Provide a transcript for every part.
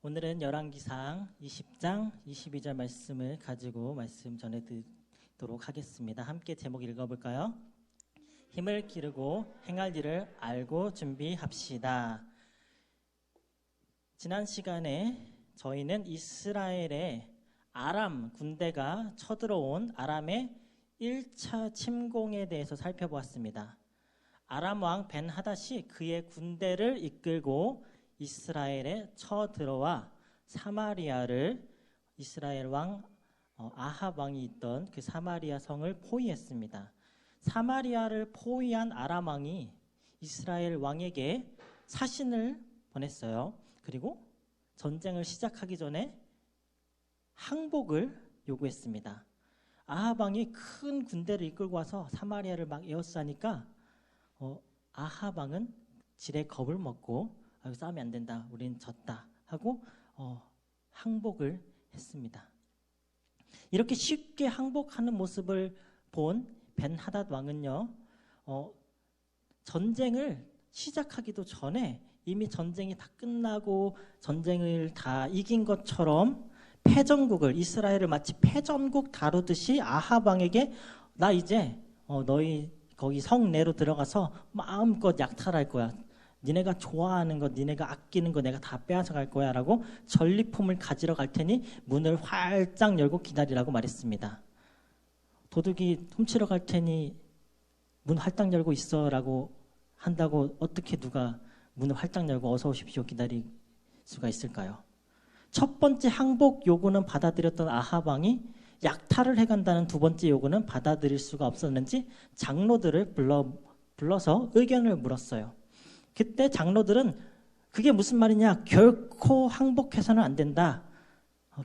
오늘은 열왕기상 20장 22절 말씀을 가지고 말씀 전해드리도록 하겠습니다. 함께 제목 읽어볼까요? 힘을 기르고 행할 일을 알고 준비합시다. 지난 시간에 저희는 이스라엘의 아람 군대가 쳐들어온 아람의 1차 침공에 대해서 살펴보았습니다. 아람 왕 벤하닷이 그의 군대를 이끌고 이스라엘에 쳐들어와 사마리아를 이스라엘 왕 아합 왕이 있던 그 사마리아 성을 포위했습니다. 사마리아를 포위한 아람 왕이 이스라엘 왕에게 사신을 보냈어요. 그리고 전쟁을 시작하기 전에 항복을 요구했습니다. 아합 왕이 큰 군대를 이끌고 와서 사마리아를 막 에워싸니까 아합 왕은 지레 겁을 먹고 싸우면 안 된다, 우린 졌다 하고 항복을 했습니다. 이렇게 쉽게 항복하는 모습을 본 벤하닷 왕은요, 전쟁을 시작하기도 전에 이미 전쟁이 다 끝나고 전쟁을 다 이긴 것처럼 패전국을, 이스라엘을 마치 패전국 다루듯이 아합 왕에게 나 이제 너희 거기 성 내로 들어가서 마음껏 약탈할 거야. 니네가 좋아하는 거, 니네가 아끼는 거 내가 다 빼앗아 갈 거야 라고 전리품을 가지러 갈 테니 문을 활짝 열고 기다리라고 말했습니다. 도둑이 훔치러 갈 테니 문 활짝 열고 있어 라고 한다고 어떻게 누가 문을 활짝 열고 어서 오십시오 기다릴 수가 있을까요? 첫 번째 항복 요구는 받아들였던 아합 왕이 약탈을 해간다는 두 번째 요구는 받아들일 수가 없었는지 장로들을 불러서 의견을 물었어요. 그때 장로들은 그게 무슨 말이냐, 결코 항복해서는 안 된다,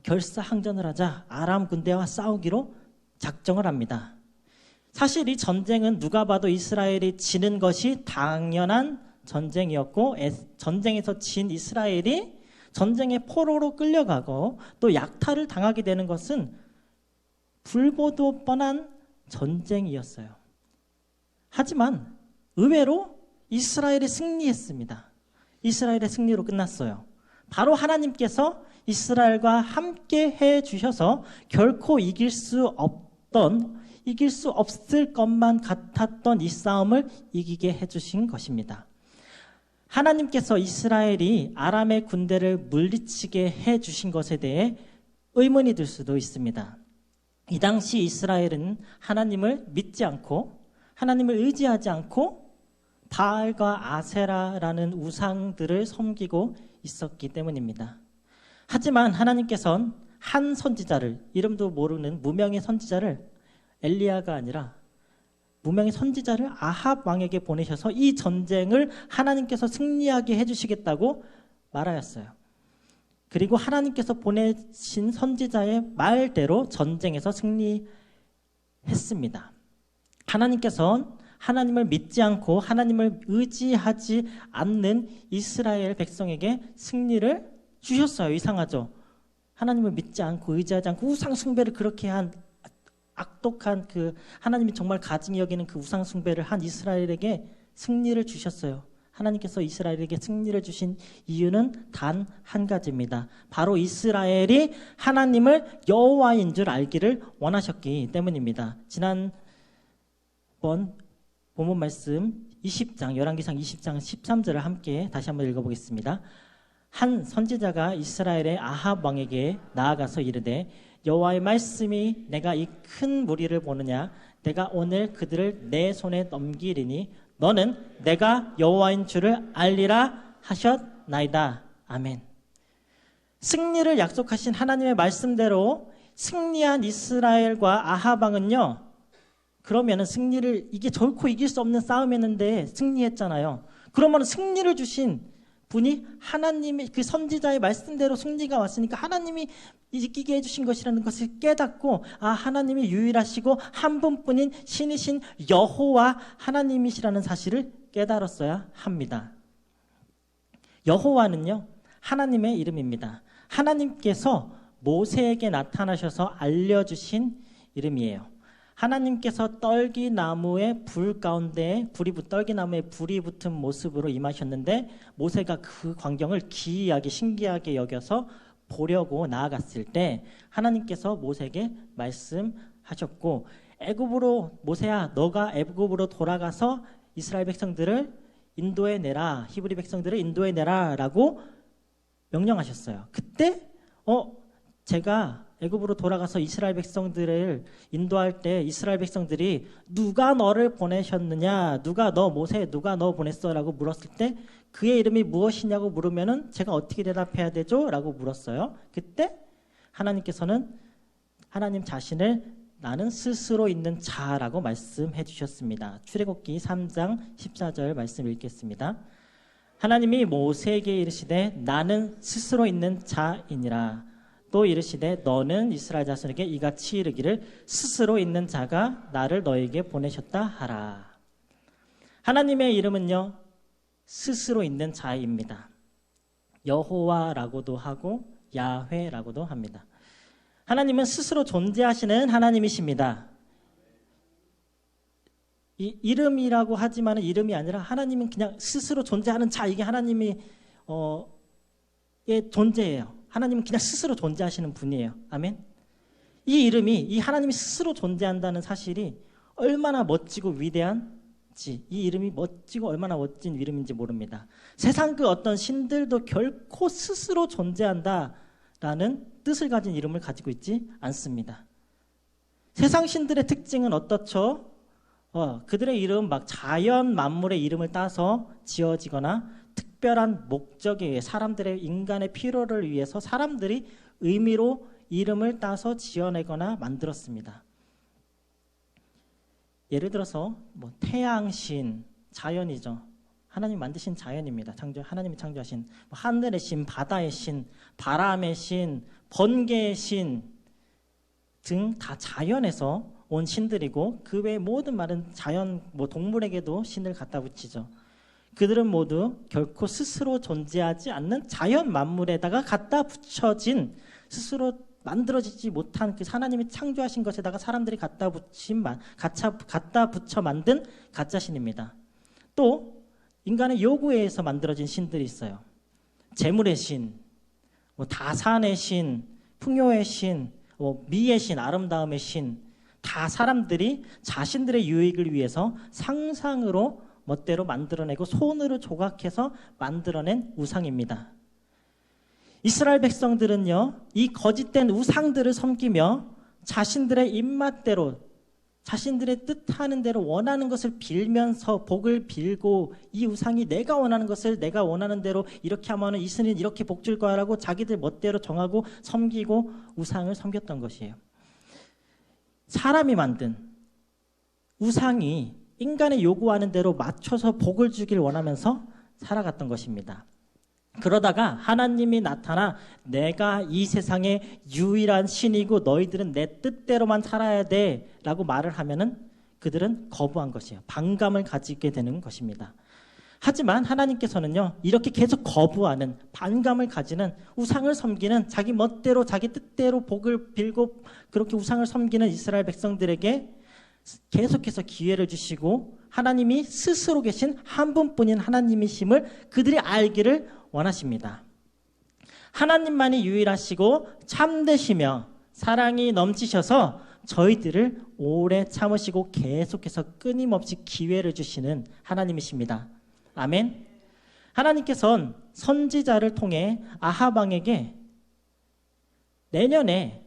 결사항전을 하자, 아람 군대와 싸우기로 작정을 합니다. 사실 이 전쟁은 누가 봐도 이스라엘이 지는 것이 당연한 전쟁이었고, 전쟁에서 진 이스라엘이 전쟁의 포로로 끌려가고 또 약탈을 당하게 되는 것은 불보도 뻔한 전쟁이었어요. 하지만 의외로 이스라엘이 승리했습니다. 이스라엘의 승리로 끝났어요. 바로 하나님께서 이스라엘과 함께 해주셔서 결코 이길 수 없을 것만 같았던 이 싸움을 이기게 해주신 것입니다. 하나님께서 이스라엘이 아람의 군대를 물리치게 해주신 것에 대해 의문이 들 수도 있습니다. 이 당시 이스라엘은 하나님을 믿지 않고 하나님을 의지하지 않고 바알과 아세라라는 우상들을 섬기고 있었기 때문입니다. 하지만 하나님께서는 한 선지자를, 이름도 모르는 무명의 선지자를, 엘리야가 아니라 무명의 선지자를 아합 왕에게 보내셔서 이 전쟁을 하나님께서 승리하게 해주시겠다고 말하였어요. 그리고 하나님께서 보내신 선지자의 말대로 전쟁에서 승리했습니다. 하나님께서는 하나님을 믿지 않고 하나님을 의지하지 않는 이스라엘 백성에게 승리를 주셨어요. 이상하죠? 하나님을 믿지 않고 의지하지 않고 우상 숭배를 그렇게 한 악독한 그 하나님이 정말 가증히 여기는 그 우상 숭배를 한 이스라엘에게 승리를 주셨어요. 하나님께서 이스라엘에게 승리를 주신 이유는 단 한 가지입니다. 바로 이스라엘이 하나님을 여호와인 줄 알기를 원하셨기 때문입니다. 지난번 본문 말씀 20장, 열왕기상 20장 13절을 함께 다시 한번 읽어보겠습니다. 한 선지자가 이스라엘의 아합 왕에게 나아가서 이르되 여호와의 말씀이 내가 이 큰 무리를 보느냐, 내가 오늘 그들을 내 손에 넘기리니 너는 내가 여호와인 줄을 알리라 하셨나이다. 아멘. 승리를 약속하신 하나님의 말씀대로 승리한 이스라엘과 아합 왕은요, 그러면은 이게 결코 이길 수 없는 싸움이었는데 승리했잖아요. 그러면 승리를 주신 분이 하나님의 그 선지자의 말씀대로 승리가 왔으니까 하나님이 이기게 해주신 것이라는 것을 깨닫고, 하나님이 유일하시고 한 분뿐인 신이신 여호와 하나님이시라는 사실을 깨달았어야 합니다. 여호와는요, 하나님의 이름입니다. 하나님께서 모세에게 나타나셔서 알려주신 이름이에요. 하나님께서 떨기나무의 불 가운데 떨기나무에 불이 붙은 모습으로 임하셨는데 모세가 그 광경을 기이하게 신기하게 여겨서 보려고 나아갔을 때 하나님께서 모세에게 말씀하셨고 모세야 너가 애굽으로 돌아가서 이스라엘 백성들을 인도해내라, 히브리 백성들을 인도해내라 라고 명령하셨어요. 그때 제가 애굽으로 돌아가서 이스라엘 백성들을 인도할 때 이스라엘 백성들이 누가 너를 보내셨느냐, 모세 누가 너 보냈어 라고 물었을 때 그의 이름이 무엇이냐고 물으면은 제가 어떻게 대답해야 되죠? 라고 물었어요. 그때 하나님께서는 하나님 자신을 나는 스스로 있는 자라고 말씀해 주셨습니다. 출애굽기 3장 14절 말씀 읽겠습니다. 하나님이 모세에게 이르시되 나는 스스로 있는 자이니라. 또 이르시되 너는 이스라엘 자손에게 이같이 이르기를 스스로 있는 자가 나를 너에게 보내셨다 하라. 하나님의 이름은요 스스로 있는 자입니다. 여호와라고도 하고 야훼라고도 합니다. 하나님은 스스로 존재하시는 하나님이십니다. 이 이름이라고 하지만 이름이 아니라 하나님은 그냥 스스로 존재하는 자, 이게 하나님의 존재예요. 하나님은 그냥 스스로 존재하시는 분이에요. 아멘. 이 하나님이 스스로 존재한다는 사실이 얼마나 멋지고 위대한지, 이 이름이 멋지고 얼마나 멋진 이름인지 모릅니다. 세상 그 어떤 신들도 결코 스스로 존재한다라는 뜻을 가진 이름을 가지고 있지 않습니다. 세상 신들의 특징은 어떻죠? 그들의 이름 막 자연 만물의 이름을 따서 지어지거나 특별한 목적에 의해 인간의 필요를 위해서 사람들이 의미로 이름을 따서 지어내거나 만들었습니다. 예를 들어서 태양신, 자연이죠. 하나님 만드신 자연입니다. 하나님이 창조하신 하늘의 신, 바다의 신, 바람의 신, 번개의 신 등 다 자연에서 온 신들이고 그 외의 모든 말은 자연, 동물에게도 신을 갖다 붙이죠. 그들은 모두 결코 스스로 존재하지 않는 자연 만물에다가 갖다 붙여진 스스로 만들어지지 못한 그 하나님이 창조하신 것에다가 사람들이 갖다 붙여 만든 가짜신입니다. 또 인간의 요구에 의해서 만들어진 신들이 있어요. 재물의 신, 다산의 신, 풍요의 신, 미의 신, 아름다움의 신, 다 사람들이 자신들의 유익을 위해서 상상으로 멋대로 만들어내고 손으로 조각해서 만들어낸 우상입니다. 이스라엘 백성들은요, 이 거짓된 우상들을 섬기며 자신들의 입맛대로, 자신들의 뜻하는 대로 원하는 것을 빌면서 복을 빌고 이 우상이 내가 원하는 것을 내가 원하는 대로 이렇게 하면 이 신은 이렇게 복 줄 거라고 자기들 멋대로 정하고 섬기고 우상을 섬겼던 것이에요. 사람이 만든 우상이 인간의 요구하는 대로 맞춰서 복을 주길 원하면서 살아갔던 것입니다. 그러다가 하나님이 나타나 내가 이 세상의 유일한 신이고 너희들은 내 뜻대로만 살아야 돼 라고 말을 하면은 그들은 거부한 것이에요. 반감을 가지게 되는 것입니다. 하지만 하나님께서는요, 이렇게 계속 거부하는, 반감을 가지는, 우상을 섬기는, 자기 멋대로 자기 뜻대로 복을 빌고 그렇게 우상을 섬기는 이스라엘 백성들에게 계속해서 기회를 주시고 하나님이 스스로 계신 한 분뿐인 하나님이심을 그들이 알기를 원하십니다. 하나님만이 유일하시고 참되시며 사랑이 넘치셔서 저희들을 오래 참으시고 계속해서 끊임없이 기회를 주시는 하나님이십니다. 아멘. 하나님께서는 선지자를 통해 아합 왕에게 내년에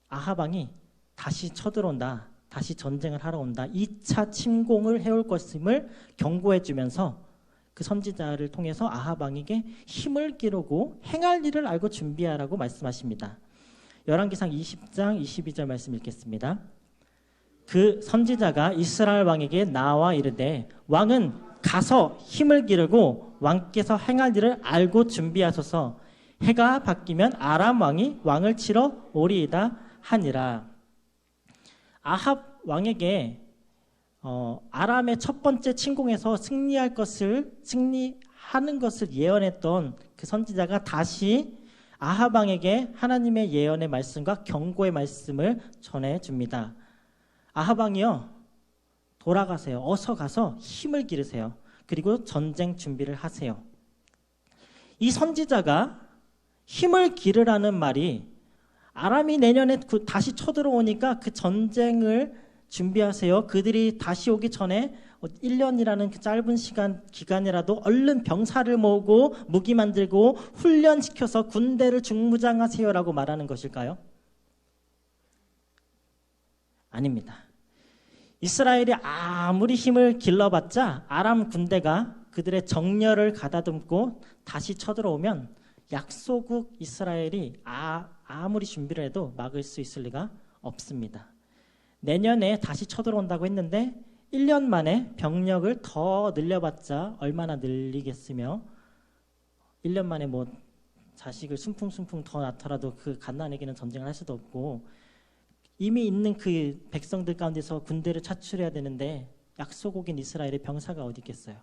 아합 왕이 다시 쳐들어온다, 다시 전쟁을 하러 온다, 2차 침공을 해올 것임을 경고해 주면서 그 선지자를 통해서 아합 왕에게 힘을 기르고 행할 일을 알고 준비하라고 말씀하십니다. 열왕기상 20장 22절 말씀 읽겠습니다. 그 선지자가 이스라엘 왕에게 나와 이르되 왕은 가서 힘을 기르고 왕께서 행할 일을 알고 준비하소서. 해가 바뀌면 아람 왕이 왕을 치러 오리이다 하니라. 아합 왕에게 아람의 첫 번째 침공에서 승리하는 것을 예언했던 그 선지자가 다시 아합 왕에게 하나님의 예언의 말씀과 경고의 말씀을 전해줍니다. 아합 왕이요, 돌아가세요. 어서 가서 힘을 기르세요. 그리고 전쟁 준비를 하세요. 이 선지자가 힘을 기르라는 말이 아람이 내년에 다시 쳐들어오니까 그 전쟁을 준비하세요. 그들이 다시 오기 전에 1년이라는 그 짧은 기간이라도 얼른 병사를 모으고 무기 만들고 훈련시켜서 군대를 중무장하세요라고 말하는 것일까요? 아닙니다. 이스라엘이 아무리 힘을 길러봤자 아람 군대가 그들의 정렬을 가다듬고 다시 쳐들어오면 약소국 이스라엘이 아무리 준비를 해도 막을 수 있을 리가 없습니다. 내년에 다시 쳐들어온다고 했는데 1년 만에 병력을 더 늘려봤자 얼마나 늘리겠으며 1년 만에 뭐 자식을 순풍순풍 더 낳더라도 그 갓난에게는 전쟁을 할 수도 없고 이미 있는 그 백성들 가운데서 군대를 차출해야 되는데 약소국인 이스라엘의 병사가 어디 있겠어요.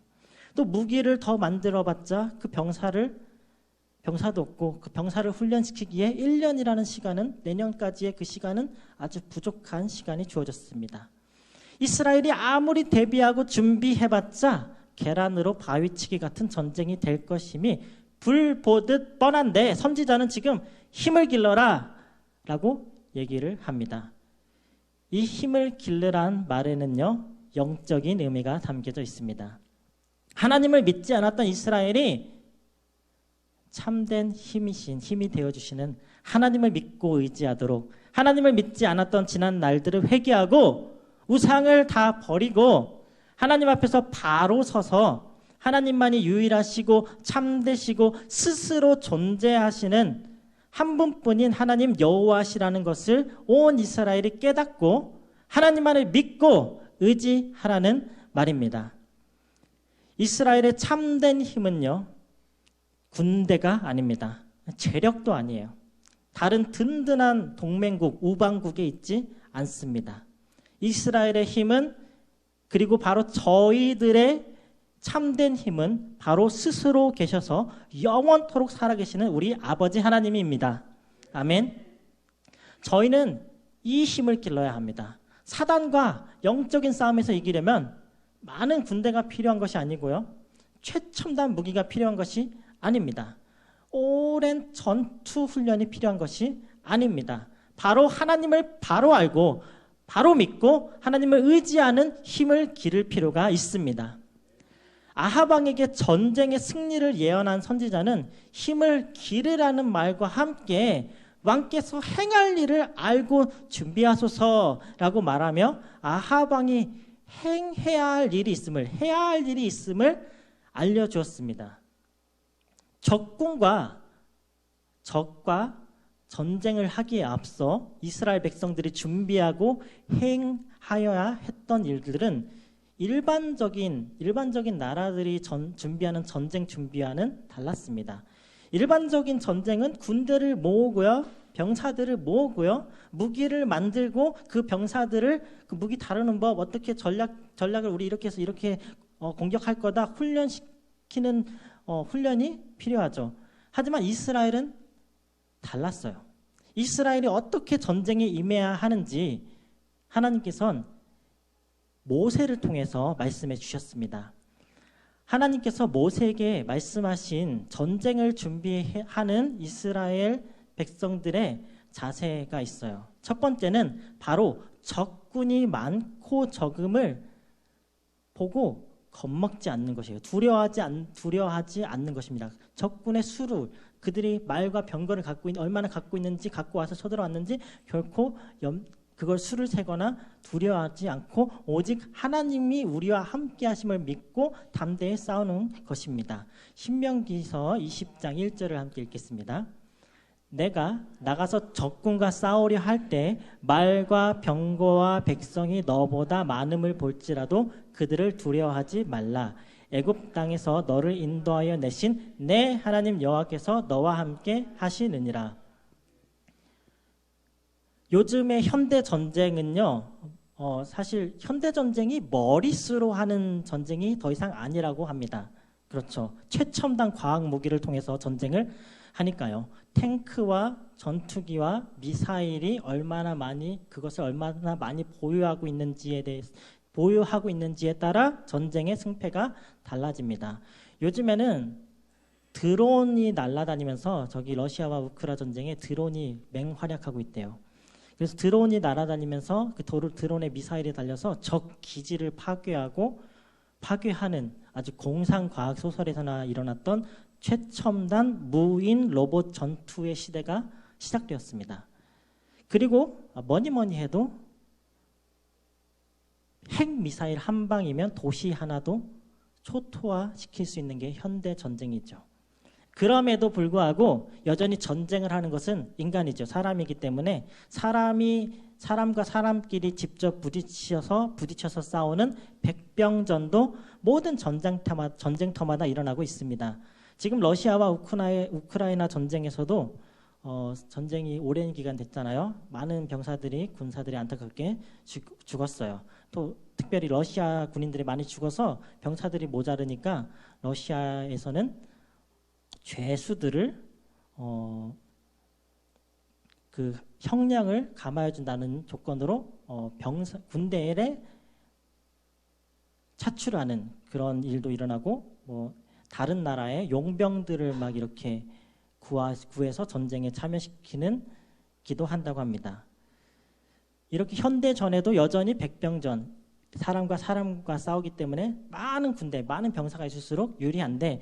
또 무기를 더 만들어봤자 그 병사도 없고 그 병사를 훈련시키기에 1년이라는 시간은 내년까지의 그 시간은 아주 부족한 시간이 주어졌습니다. 이스라엘이 아무리 대비하고 준비해봤자 계란으로 바위치기 같은 전쟁이 될 것임이 불 보듯 뻔한데 선지자는 지금 힘을 길러라 라고 얘기를 합니다. 이 힘을 길르란 말에는요, 영적인 의미가 담겨져 있습니다. 하나님을 믿지 않았던 이스라엘이 참된 힘이 되어주시는 하나님을 믿고 의지하도록, 하나님을 믿지 않았던 지난 날들을 회개하고 우상을 다 버리고 하나님 앞에서 바로 서서 하나님만이 유일하시고 참되시고 스스로 존재하시는 한 분뿐인 하나님 여호와시라는 것을 온 이스라엘이 깨닫고 하나님만을 믿고 의지하라는 말입니다. 이스라엘의 참된 힘은요, 군대가 아닙니다. 재력도 아니에요. 다른 든든한 동맹국, 우방국에 있지 않습니다. 이스라엘의 힘은, 그리고 바로 저희들의 참된 힘은 바로 스스로 계셔서 영원토록 살아계시는 우리 아버지 하나님입니다. 아멘. 저희는 이 힘을 길러야 합니다. 사단과 영적인 싸움에서 이기려면 많은 군대가 필요한 것이 아니고요, 최첨단 무기가 필요한 것이 아닙니다. 오랜 전투 훈련이 필요한 것이 아닙니다. 바로 하나님을 바로 알고 바로 믿고 하나님을 의지하는 힘을 기를 필요가 있습니다. 아합 왕에게 전쟁의 승리를 예언한 선지자는 힘을 기르라는 말과 함께 왕께서 행할 일을 알고 준비하소서라고 말하며 아합 왕이 해야 할 일이 있음을 알려주었습니다. 적과 전쟁을 하기에 앞서 이스라엘 백성들이 준비하고 행하여야 했던 일들은 일반적인 나라들이 준비하는 전쟁 준비와는 달랐습니다. 일반적인 전쟁은 군대를 모으고요, 병사들을 모으고요, 무기를 만들고 그 병사들을 그 무기 다루는 법, 어떻게 전략을 우리 이렇게 해서 이렇게 공격할 거다 훈련시키는 훈련이 필요하죠. 하지만 이스라엘은 달랐어요. 이스라엘이 어떻게 전쟁에 임해야 하는지 하나님께서는 모세를 통해서 말씀해 주셨습니다. 하나님께서 모세에게 말씀하신 전쟁을 준비하는 이스라엘 백성들의 자세가 있어요. 첫 번째는 바로 적군이 많고 적음을 보고 겁먹지 않는 것이에요. 두려워하지 않는 것입니다. 적군의 수를, 그들이 말과 병거를 얼마나 갖고 있는지, 갖고 와서 쳐들어왔는지 결코 그걸 수를 세거나 두려워하지 않고 오직 하나님이 우리와 함께 하심을 믿고 담대히 싸우는 것입니다. 신명기서 20장 1절을 함께 읽겠습니다. 내가 나가서 적군과 싸우려 할 때 말과 병거와 백성이 너보다 많음을 볼지라도 그들을 두려워하지 말라. 애굽 땅에서 너를 인도하여 내신 내 하나님 여호와께서 너와 함께 하시느니라. 요즘의 현대 전쟁은요, 사실 현대 전쟁이 머릿수로 하는 전쟁이 더 이상 아니라고 합니다. 그렇죠. 최첨단 과학 무기를 통해서 전쟁을 하니까요. 탱크와 전투기와 미사일이 그것을 얼마나 많이 보유하고 있는지에 따라 전쟁의 승패가 달라집니다. 요즘에는 드론이 날아다니면서 저기 러시아와 우크라 전쟁에 드론이 맹활약하고 있대요. 그래서 드론이 날아다니면서 그 드론에 미사일이 달려서 적 기지를 파괴하는 아주 공상 과학 소설에서나 일어났던 최첨단 무인 로봇 전투의 시대가 시작되었습니다. 그리고 뭐니 해도 핵 미사일 한 방이면 도시 하나도 초토화시킬 수 있는 게 현대 전쟁이죠. 그럼에도 불구하고 여전히 전쟁을 하는 것은 인간이죠. 사람이기 때문에 사람과 사람끼리 직접 부딪혀서 싸우는 백병전도 모든 전쟁터마다 일어나고 있습니다. 지금 러시아와 우크라이나 전쟁에서도 전쟁이 오랜 기간 됐잖아요. 많은 군사들이 안타깝게 죽었어요. 또 특별히 러시아 군인들이 많이 죽어서 병사들이 모자르니까 러시아에서는 죄수들을 그 형량을 감화해 준다는 조건으로 군대에 차출하는 그런 일도 일어나고 다른 나라의 용병들을 막 이렇게 구해서 전쟁에 참여시키는 기도 한다고 합니다. 이렇게 현대전에도 여전히 백병전, 사람과 싸우기 때문에 많은 병사가 있을수록 유리한데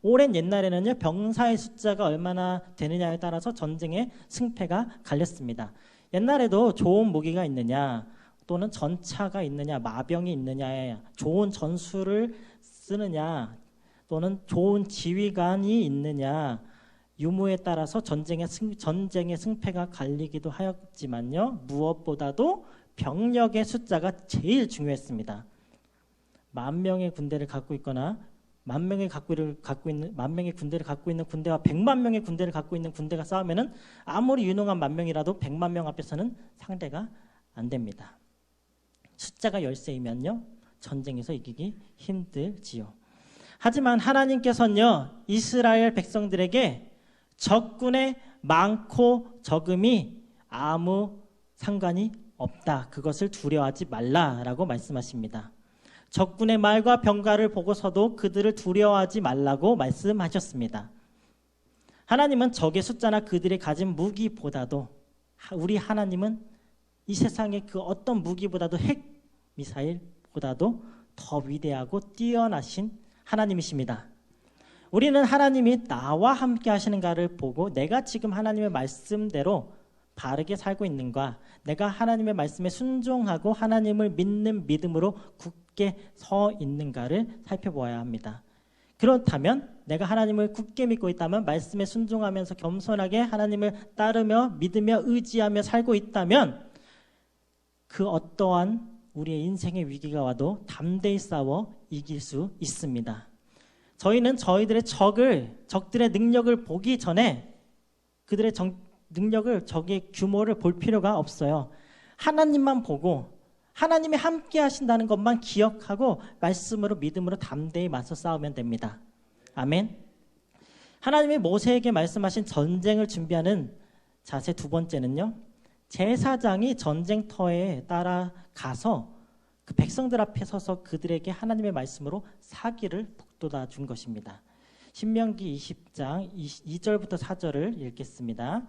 오랜 옛날에는요, 병사의 숫자가 얼마나 되느냐에 따라서 전쟁의 승패가 갈렸습니다. 옛날에도 좋은 무기가 있느냐, 또는 전차가 있느냐, 마병이 있느냐, 좋은 전술을 쓰느냐, 또는 좋은 지휘관이 있느냐, 유무에 따라서 전쟁의 승패가 갈리기도 하였지만요, 무엇보다도 병력의 숫자가 제일 중요했습니다. 10,000명의 군대를 갖고 있거나 10,000명의 군대를 갖고 있는 군대와 100만 명의 군대를 갖고 있는 군대가 싸우면은 아무리 유능한 10,000명이라도 100만 명 앞에서는 상대가 안 됩니다. 숫자가 열세이면요, 전쟁에서 이기기 힘들지요. 하지만 하나님께서는요, 이스라엘 백성들에게 적군의 많고 적음이 아무 상관이 없다. 그것을 두려워하지 말라라고 말씀하십니다. 적군의 말과 병가를 보고서도 그들을 두려워하지 말라고 말씀하셨습니다. 하나님은 적의 숫자나 그들이 가진 무기보다도, 우리 하나님은 이 세상의 그 어떤 무기보다도 핵 미사일보다도 더 위대하고 뛰어나신 하나님이십니다. 우리는 하나님이 나와 함께 하시는가를 보고 내가 지금 하나님의 말씀대로 바르게 살고 있는가, 내가 하나님의 말씀에 순종하고 하나님을 믿는 믿음으로 굳게 서 있는가를 살펴보아야 합니다. 그렇다면 내가 하나님을 굳게 믿고 있다면, 말씀에 순종하면서 겸손하게 하나님을 따르며 믿으며 의지하며 살고 있다면, 그 어떠한 우리의 인생의 위기가 와도 담대히 싸워 이길 수 있습니다. 저희는 저희들의 적들의 능력을 보기 전에 그들의 능력을, 적의 규모를 볼 필요가 없어요. 하나님만 보고 하나님이 함께 하신다는 것만 기억하고 말씀으로 믿음으로 담대히 맞서 싸우면 됩니다. 아멘. 하나님이 모세에게 말씀하신 전쟁을 준비하는 자세 두 번째는요, 제사장이 전쟁터에 따라가서 그 백성들 앞에 서서 그들에게 하나님의 말씀으로 사기를 북돋아 준 것입니다. 신명기 20장 2절부터 4절을 읽겠습니다.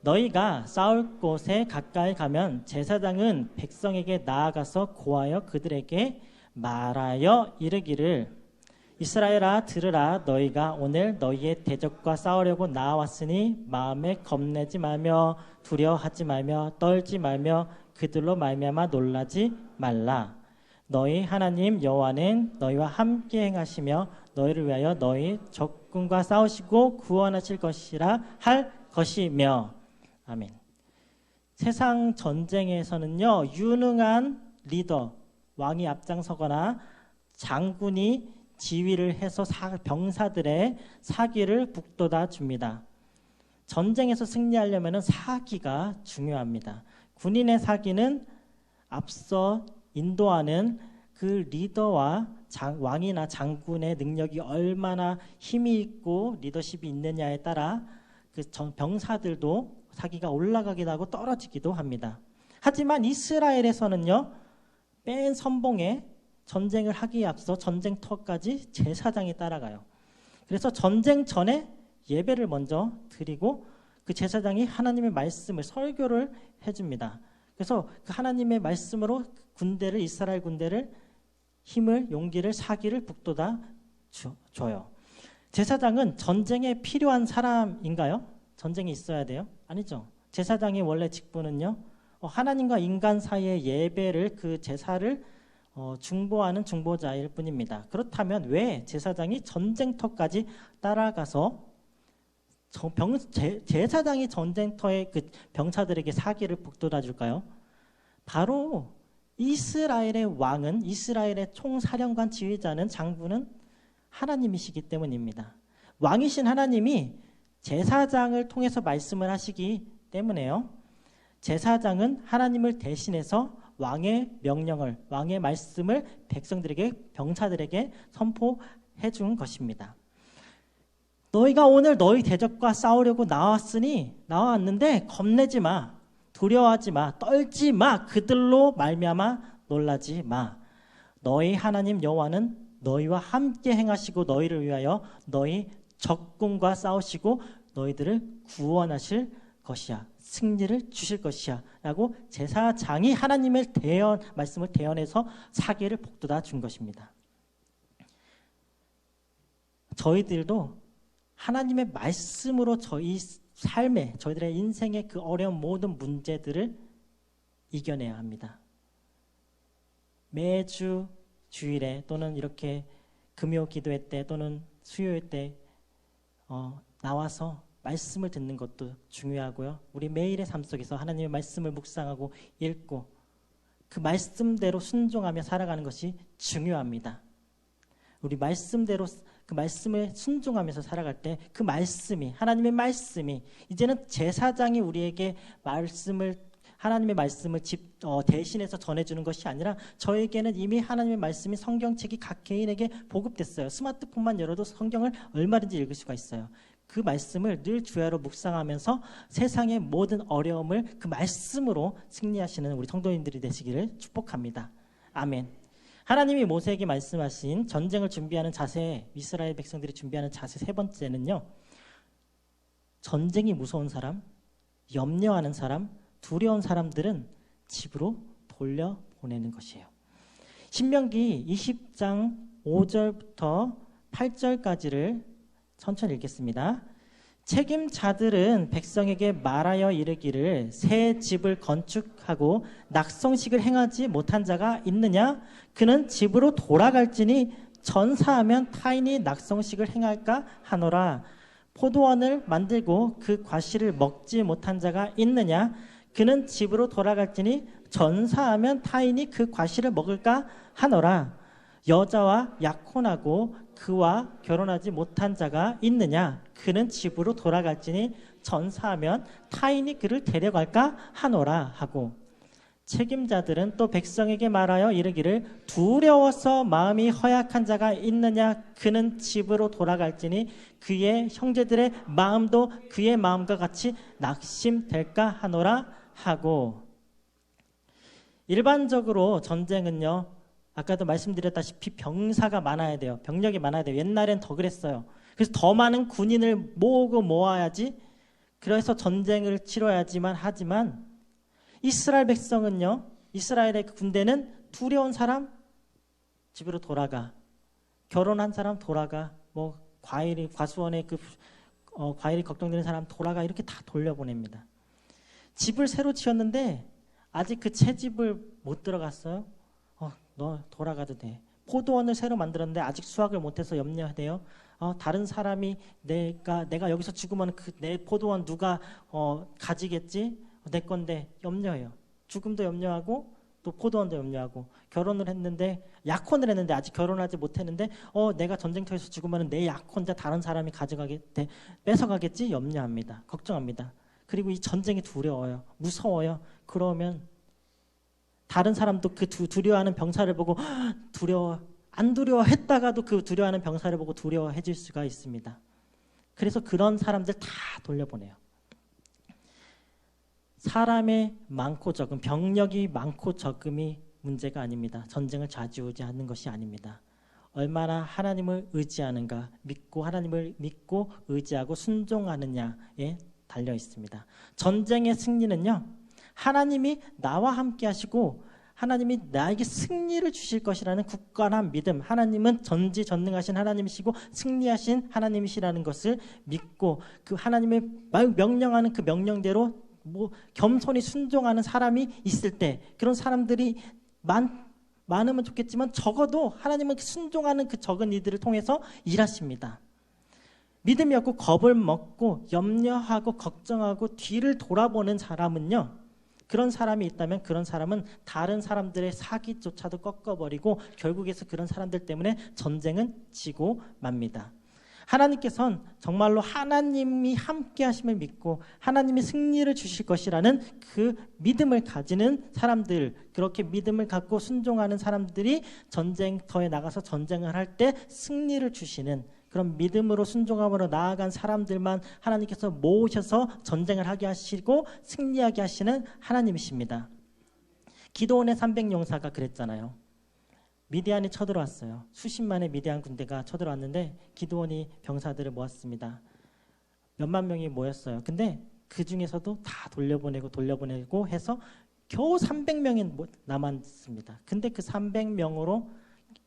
너희가 싸울 곳에 가까이 가면 제사장은 백성에게 나아가서 고하여 그들에게 말하여 이르기를, 이스라엘아 들으라. 너희가 오늘 너희의 대적과 싸우려고 나왔으니 마음에 겁내지 말며 두려워하지 말며 떨지 말며 그들로 말미암아 놀라지 말라. 너희 하나님 여호와는 너희와 함께 행하시며 너희를 위하여 너희 적군과 싸우시고 구원하실 것이라 할 것이며. 아멘. 세상 전쟁에서는요, 유능한 리더, 왕이 앞장서거나 장군이 지휘를 해서 병사들의 사기를 북돋아 줍니다. 전쟁에서 승리하려면 사기가 중요합니다. 군인의 사기는 앞서 인도하는 그 리더와 왕이나 장군의 능력이 얼마나 힘이 있고 리더십이 있느냐에 따라 그 병사들도 사기가 올라가기도 하고 떨어지기도 합니다. 하지만 이스라엘에서는요, 맨 선봉에 전쟁을 하기에 앞서 전쟁터까지 제사장이 따라가요. 그래서 전쟁 전에 예배를 먼저 드리고 그 제사장이 하나님의 말씀을 설교를 해줍니다. 그래서 그 하나님의 말씀으로 이스라엘 군대를 힘을, 용기를, 사기를 북돋아 줘요. 제사장은 전쟁에 필요한 사람인가요? 전쟁이 있어야 돼요? 아니죠. 제사장의 원래 직분은요, 하나님과 인간 사이의 예배를, 그 제사를 중보하는 중보자일 뿐입니다. 그렇다면 왜 제사장이 전쟁터까지 따라가서 제사장이 전쟁터의 그 병사들에게 사기를 북돋아 줄까요? 바로 이스라엘의 왕은, 이스라엘의 총사령관 지휘자는, 장군은 하나님이시기 때문입니다. 왕이신 하나님이 제사장을 통해서 말씀을 하시기 때문에요. 제사장은 하나님을 대신해서 왕의 명령을, 왕의 말씀을 백성들에게, 병사들에게 선포해 준 것입니다. 너희가 오늘 너희 대적과 싸우려고 나왔는데 겁내지 마, 두려워하지 마, 떨지 마, 그들로 말미암아 놀라지 마. 너희 하나님 여호와는 너희와 함께 행하시고 너희를 위하여 너희 적군과 싸우시고 너희들을 구원하실 것이야. 승리를 주실 것이야 라고 제사장이 하나님의 말씀을 대언해서 사기를 북돋아 준 것입니다. 저희들도 하나님의 말씀으로 저희 삶에, 저희들의 인생의 그 어려운 모든 문제들을 이겨내야 합니다. 매주 주일에 또는 이렇게 금요 기도회 때 또는 수요일 때 나와서 말씀을 듣는 것도 중요하고요. 우리 매일의 삶 속에서 하나님의 말씀을 묵상하고 읽고 그 말씀대로 순종하며 살아가는 것이 중요합니다. 우리 말씀대로 그 말씀에 순종하면서 살아갈 때 그 말씀이, 하나님의 말씀이, 이제는 제사장이 우리에게 하나님의 말씀을 대신해서 전해주는 것이 아니라 저에게는 이미 하나님의 말씀이, 성경책이 각 개인에게 보급됐어요. 스마트폰만 열어도 성경을 얼마든지 읽을 수가 있어요. 그 말씀을 늘 주야로 묵상하면서 세상의 모든 어려움을 그 말씀으로 승리하시는 우리 성도님들이 되시기를 축복합니다. 아멘. 하나님이 모세에게 말씀하신 전쟁을 준비하는 자세, 이스라엘 백성들이 준비하는 자세 세 번째는요, 전쟁이 무서운 사람, 염려하는 사람, 두려운 사람들은 집으로 돌려보내는 것이에요. 신명기 20장 5절부터 8절까지를 천천히 읽겠습니다. 책임자들은 백성에게 말하여 이르기를 새 집을 건축하고 낙성식을 행하지 못한 자가 있느냐? 그는 집으로 돌아갈지니 전사하면 타인이 낙성식을 행할까 하노라. 포도원을 만들고 그 과실을 먹지 못한 자가 있느냐? 그는 집으로 돌아갈지니 전사하면 타인이 그 과실을 먹을까 하노라. 여자와 약혼하고 그와 결혼하지 못한 자가 있느냐? 그는 집으로 돌아갈지니 전사하면 타인이 그를 데려갈까 하노라 하고, 책임자들은 또 백성에게 말하여 이르기를 두려워서 마음이 허약한 자가 있느냐? 그는 집으로 돌아갈지니 그의 형제들의 마음도 그의 마음과 같이 낙심될까 하노라 하고. 일반적으로 전쟁은요, 아까도 말씀드렸다시피 병사가 많아야 돼요. 병력이 많아야 돼요. 옛날엔 더 그랬어요. 그래서 더 많은 군인을 모아야지, 그래서 전쟁을 치러야지만 하지만, 이스라엘 백성은요, 이스라엘의 그 군대는 두려운 사람 집으로 돌아가, 결혼한 사람 돌아가, 과수원에 과일이 걱정되는 사람 돌아가, 이렇게 다 돌려보냅니다. 집을 새로 지었는데 아직 그 새 집을 못 들어갔어요. 너 돌아가도 돼. 포도원을 새로 만들었는데 아직 수확을 못해서 염려돼요. 다른 사람이 내가 여기서 죽으면 내 포도원 누가 가지겠지? 내 건데 염려해요. 죽음도 염려하고 또 포도원도 염려하고, 결혼을 했는데, 약혼을 했는데 아직 결혼하지 못했는데 내가 전쟁터에서 죽으면 내 약혼자 다른 사람이 뺏어가겠지? 염려합니다. 걱정합니다. 그리고 이 전쟁이 두려워요. 무서워요. 그러면 다른 사람도 그 두려워하는 병사를 보고 두려워, 안 두려워했다가도 그 두려워하는 병사를 보고 두려워해질 수가 있습니다. 그래서 그런 사람들 다 돌려보내요. 사람의 많고 적음, 병력이 많고 적음이 문제가 아닙니다. 전쟁을 좌지우지하는 것이 아닙니다. 얼마나 하나님을 의지하는가, 믿고 하나님을 믿고 의지하고 순종하느냐에 달려 있습니다. 전쟁의 승리는요, 하나님이 나와 함께 하시고 하나님이 나에게 승리를 주실 것이라는 굳건한 믿음, 하나님은 전지전능하신 하나님이시고 승리하신 하나님이시라는 것을 믿고 그 하나님의 명령하는 그 명령대로 겸손히 순종하는 사람이 있을 때, 그런 사람들이 많으면 좋겠지만 적어도 하나님은 순종하는 그 적은 이들을 통해서 일하십니다. 믿음이 없고 겁을 먹고 염려하고 걱정하고 뒤를 돌아보는 사람은요, 그런 사람이 있다면 그런 사람은 다른 사람들의 사기조차도 꺾어버리고 결국에서 그런 사람들 때문에 전쟁은 지고 맙니다. 하나님께서는 정말로 하나님이 함께 하심을 믿고 하나님이 승리를 주실 것이라는 그 믿음을 가지는 사람들, 그렇게 믿음을 갖고 순종하는 사람들이 전쟁터에 나가서 전쟁을 할 때 승리를 주시는 그런 믿음으로 순종함으로 나아간 사람들만 하나님께서 모으셔서 전쟁을 하게 하시고 승리하게 하시는 하나님이십니다. 기드온의 300용사가 그랬잖아요. 미디안이 쳐들어왔어요. 수십만의 미디안 군대가 쳐들어왔는데 기드온이 병사들을 모았습니다. 몇만 명이 모였어요. 근데 그 중에서도 다 돌려보내고 해서 겨우 300명이 남았습니다. 근데 그 300명으로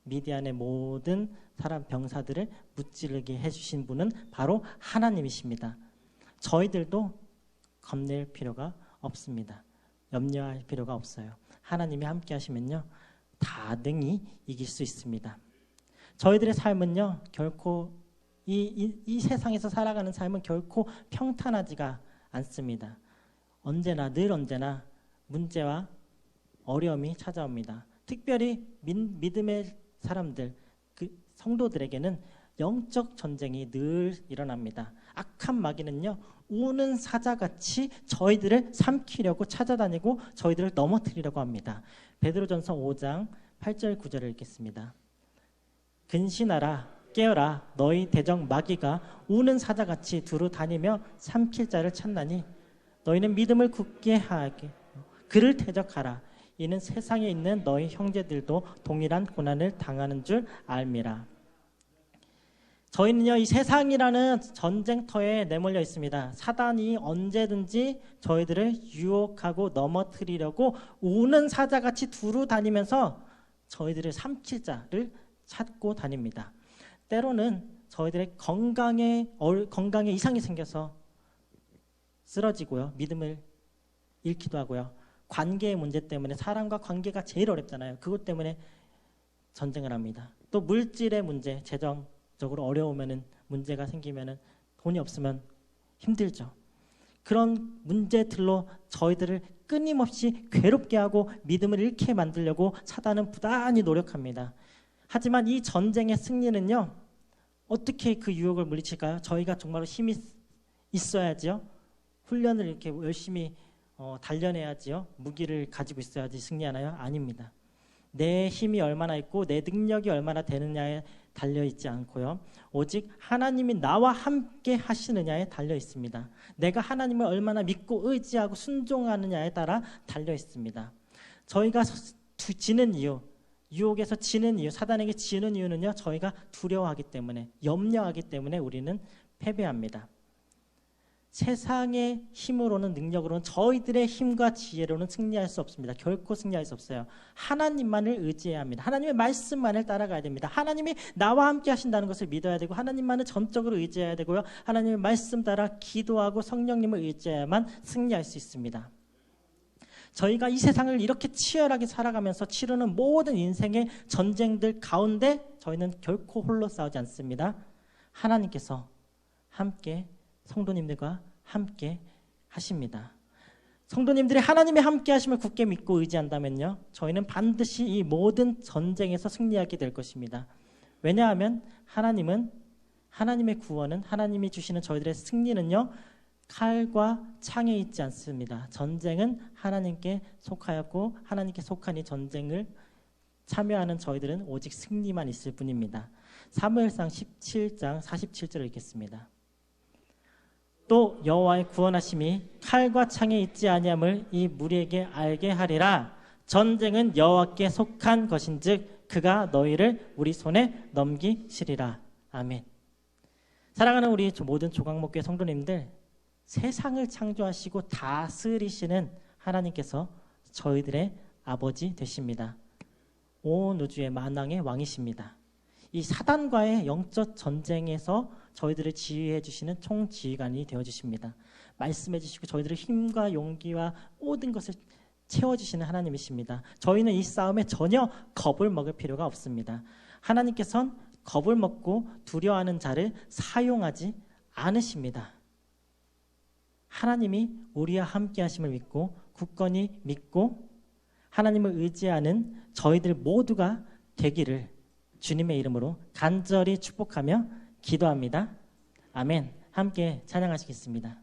미디안의 모든 사람 병사들을 무찌르게 해주신 분은 바로 하나님이십니다. 저희들도 겁낼 필요가 없습니다. 염려할 필요가 없어요. 하나님이 함께 하시면요, 다 능히 이길 수 있습니다. 저희들의 삶은요, 결코 이 세상에서 살아가는 삶은 결코 평탄하지가 않습니다. 늘 언제나 문제와 어려움이 찾아옵니다. 특별히 믿음의 사람들, 그 성도들에게는 영적 전쟁이 늘 일어납니다. 악한 마귀는요, 우는 사자같이 저희들을 삼키려고 찾아다니고 저희들을 넘어뜨리려고 합니다. 베드로전서 5장 8절 9절을 읽겠습니다. 근신하라, 깨어라, 너희 대적 마귀가 우는 사자같이 두루 다니며 삼킬 자를 찾나니 너희는 믿음을 굳게 하게 그를 대적하라. 이는 세상에 있는 너희 형제들도 동일한 고난을 당하는 줄 알미라. 저희는요, 이 세상이라는 전쟁터에 내몰려 있습니다. 사단이 언제든지 저희들을 유혹하고 넘어뜨리려고 우는 사자같이 두루 다니면서 저희들을 삼킬 자를 찾고 다닙니다. 때로는 저희들의 건강에 이상이 생겨서 쓰러지고요, 믿음을 잃기도 하고요, 관계의 문제 때문에, 사람과 관계가 제일 어렵잖아요. 그것 때문에 전쟁을 합니다. 또 물질의 문제, 재정적으로 어려우면은, 문제가 생기면은, 돈이 없으면 힘들죠. 그런 문제들로 저희들을 끊임없이 괴롭게 하고 믿음을 잃게 만들려고 사단은 부단히 노력합니다. 하지만 이 전쟁의 승리는요, 어떻게 그 유혹을 물리칠까요? 저희가 정말로 힘이 있어야지요. 훈련을 이렇게 열심히 단련해야지요. 무기를 가지고 있어야지 승리하나요? 아닙니다. 내 힘이 얼마나 있고 내 능력이 얼마나 되느냐에 달려있지 않고요, 오직 하나님이 나와 함께 하시느냐에 달려있습니다. 내가 하나님을 얼마나 믿고 의지하고 순종하느냐에 따라 달려있습니다. 저희가 지는 이유, 유혹에서 지는 이유, 사단에게 지는 이유는요, 저희가 두려워하기 때문에, 염려하기 때문에 우리는 패배합니다. 세상의 힘으로는, 능력으로는, 저희들의 힘과 지혜로는 승리할 수 없습니다. 결코 승리할 수 없어요. 하나님만을 의지해야 합니다. 하나님의 말씀만을 따라가야 됩니다. 하나님이 나와 함께 하신다는 것을 믿어야 되고, 하나님만을 전적으로 의지해야 되고요, 하나님의 말씀 따라 기도하고 성령님을 의지해야만 승리할 수 있습니다. 저희가 이 세상을 이렇게 치열하게 살아가면서 치르는 모든 인생의 전쟁들 가운데 저희는 결코 홀로 싸우지 않습니다. 하나님께서 함께, 성도님들과 함께 하십니다. 성도님들이 하나님의 함께 하심을 굳게 믿고 의지한다면요, 저희는 반드시 이 모든 전쟁에서 승리하게 될 것입니다. 왜냐하면 하나님의 구원은, 하나님이 주시는 저희들의 승리는요, 칼과 창에 있지 않습니다. 전쟁은 하나님께 속하였고 하나님께 속한 이 전쟁을 참여하는 저희들은 오직 승리만 있을 뿐입니다. 사무엘상 17장 47절을 읽겠습니다. 또 여호와의 구원하심이 칼과 창에 있지 아니함을 이 무리에게 알게 하리라. 전쟁은 여호와께 속한 것인즉 그가 너희를 우리 손에 넘기시리라. 아멘. 사랑하는 우리 모든 조각목교회 성도님들, 세상을 창조하시고 다스리시는 하나님께서 저희들의 아버지 되십니다. 온 우주의 만왕의 왕이십니다. 이 사단과의 영적 전쟁에서 저희들을 지휘해 주시는 총지휘관이 되어 주십니다. 말씀해 주시고 저희들의 힘과 용기와 모든 것을 채워주시는 하나님이십니다. 저희는 이 싸움에 전혀 겁을 먹을 필요가 없습니다. 하나님께서는 겁을 먹고 두려워하는 자를 사용하지 않으십니다. 하나님이 우리와 함께 하심을 믿고 굳건히 믿고 하나님을 의지하는 저희들 모두가 되기를 주님의 이름으로 간절히 축복하며 기도합니다. 아멘. 함께 찬양하시겠습니다.